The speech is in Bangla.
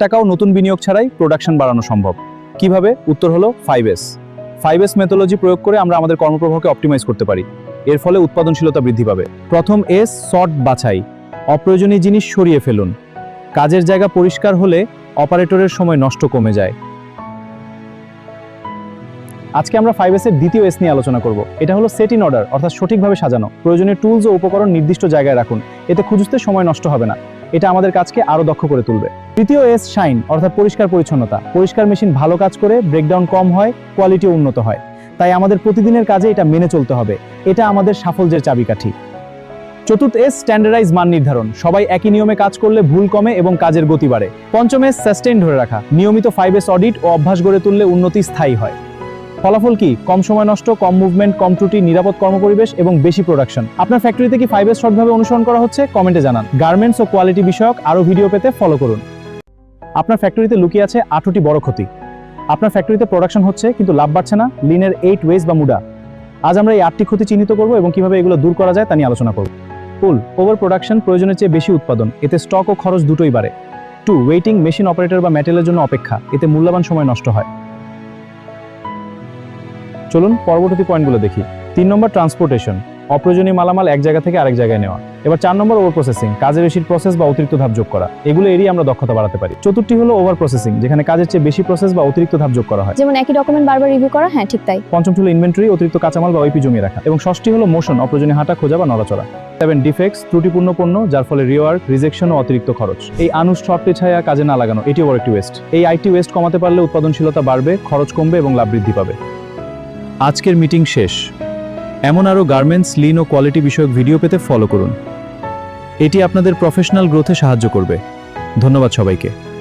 টাকাও নতুন বিনিয়োগ ছাড়াই প্রোডাকশন বাড়ানো সম্ভব। কিভাবে? উত্তর হলো 5S। 5S মেথোলজি প্রয়োগ করে আমরা আমাদের কর্মপ্রবাহকে অপটিমাইজ করতে পারি। এর ফলে উৎপাদনশীলতা বৃদ্ধি পাবে। প্রথম এস, সর্ট বাছাই। অপ্রয়োজনীয় জিনিস সরিয়ে ফেলুন। কাজের জায়গা পরিষ্কার হলে অপারেটরের সময় নষ্ট কমে যায়। আজকে আমরা 5S এর দ্বিতীয় এস নিয়ে আলোচনা করব। এটা হলো সেট ইন অর্ডার, অর্থাৎ সঠিকভাবে সাজানো। প্রয়োজনীয় টুলস ও উপকরণ নির্দিষ্ট জায়গায় রাখুন। এতে খুঁজতে সময় নষ্ট হবে না। এটা আমাদের কাজকে আরো দক্ষ করে তুলবে। তৃতীয় এস, শাইন, অর্থাৎ পরিষ্কার পরিচ্ছন্নতা। পরিষ্কার মেশিন ভালো কাজ করে, ব্রেকডাউন কম হয়, কোয়ালিটিও উন্নত হয়। তাই আমাদের প্রতিদিনের কাজে এটা মেনে চলতে হবে। এটা আমাদের সাফল্যের চাবিকাঠি। চতুর্থ এস, স্ট্যান্ডার্ডাইজ মান নির্ধারণ। সবাই একই নিয়মে কাজ করলে ভুল কমে এবং কাজের গতি বাড়ে। পঞ্চম এস, সাস্টেইন ধরে রাখা। নিয়মিত 5S অডিট ও অভ্যাস গড়ে তুললে উন্নতি স্থায়ী হয়। ফলাফল কি? কম সময় নষ্ট, কম মুভমেন্ট, কম ত্রুটি, নিরাপদ কর্মপরিবেশ এবং বেশি প্রোডাকশন। আপনার ফ্যাক্টরিতে কি 5S সঠিকভাবে অনুসরণ করা হচ্ছে? কমেন্টে জানান। গার্মেন্টস ও কোয়ালিটি বিষয়ক আরও ভিডিও পেতে ফলো করুন। আপনার ফ্যাক্টরিতে লুকিয়ে আছে 8টি বড় ক্ষতি। আপনার ফ্যাক্টরিতে প্রোডাকশন হচ্ছে কিন্তু লাভ বাড়ছে না, লিনের 8 ওয়েজ বা মুডা। আজ আমরা এই 8টি ক্ষতি চিহ্নিত করব এবং কিভাবে এগুলো দূর করা যায় তা নিয়ে আলোচনা করব। ওভার প্রোডাকশন, প্রয়োজনের চেয়ে বেশি উৎপাদন, এতে স্টক ও খরচ দুটোই বাড়ে। 2, ওয়েটিং, মেশিন অপারেটর বা ম্যাটেরিয়ালের জন্য অপেক্ষা, এতে মূল্যবান সময় নষ্ট হয়। চলুন পরবর্তী পয়েন্টগুলো দেখি। 3 নম্বর, ট্রান্সপোর্টেশন। অপ্রয়োজনীয় মালামাল এক জায়গা থেকে আরেক জায়গায় নেওয়া। এবার 4 নম্বর, ওভার প্রসেসিং। কাজের বেশি প্রসেস বা অতিরিক্ত ধাপ যোগ করা। এগুলো এড়িয়ে আমরা দক্ষতা বাড়াতে পারি। চতুর্থটি হলো ওভার প্রসেসিং, যেখানে কাজের চেয়ে বেশি প্রসেস বা অতিরিক্ত ধাপ যোগ করা হয়। যেমন একই ডকুমেন্ট বারবার রিভিউ করা। হ্যাঁ, ঠিক তাই। পঞ্চমটি হলো ইনভেন্টরি, অতিরিক্ত কাঁচামাল বা ওইপি জমিয়ে রাখা। এবং ষষ্ঠটি হলো মোশন, অপ্রয়োজনীয় হাঁটা, খোঁজা বা নড়াচড়া। 7, ডিফেক্টস, ত্রুটিপূর্ণ পণ্য, যার ফলে রিওয়ার্ক, রিজেকশন ও অতিরিক্ত খরচ। এই আনুষ্ঠানিক ছায়া কাজে না লাগানো, এটিও বড় একটি ওয়েস্ট। এই আইটি ওয়েস্ট কমাতে পারলে উৎপাদনশীলতা বাড়বে, খরচ কমবে এবং লাভ বৃদ্ধি পাবে। আজকের মিটিং শেষ। এমন আরও গার্মেন্টস, লিন ও কোয়ালিটি বিষয়ক ভিডিও পেতে ফলো করুন। এটি আপনাদের প্রফেশনাল গ্রোথে সাহায্য করবে। ধন্যবাদ সবাইকে।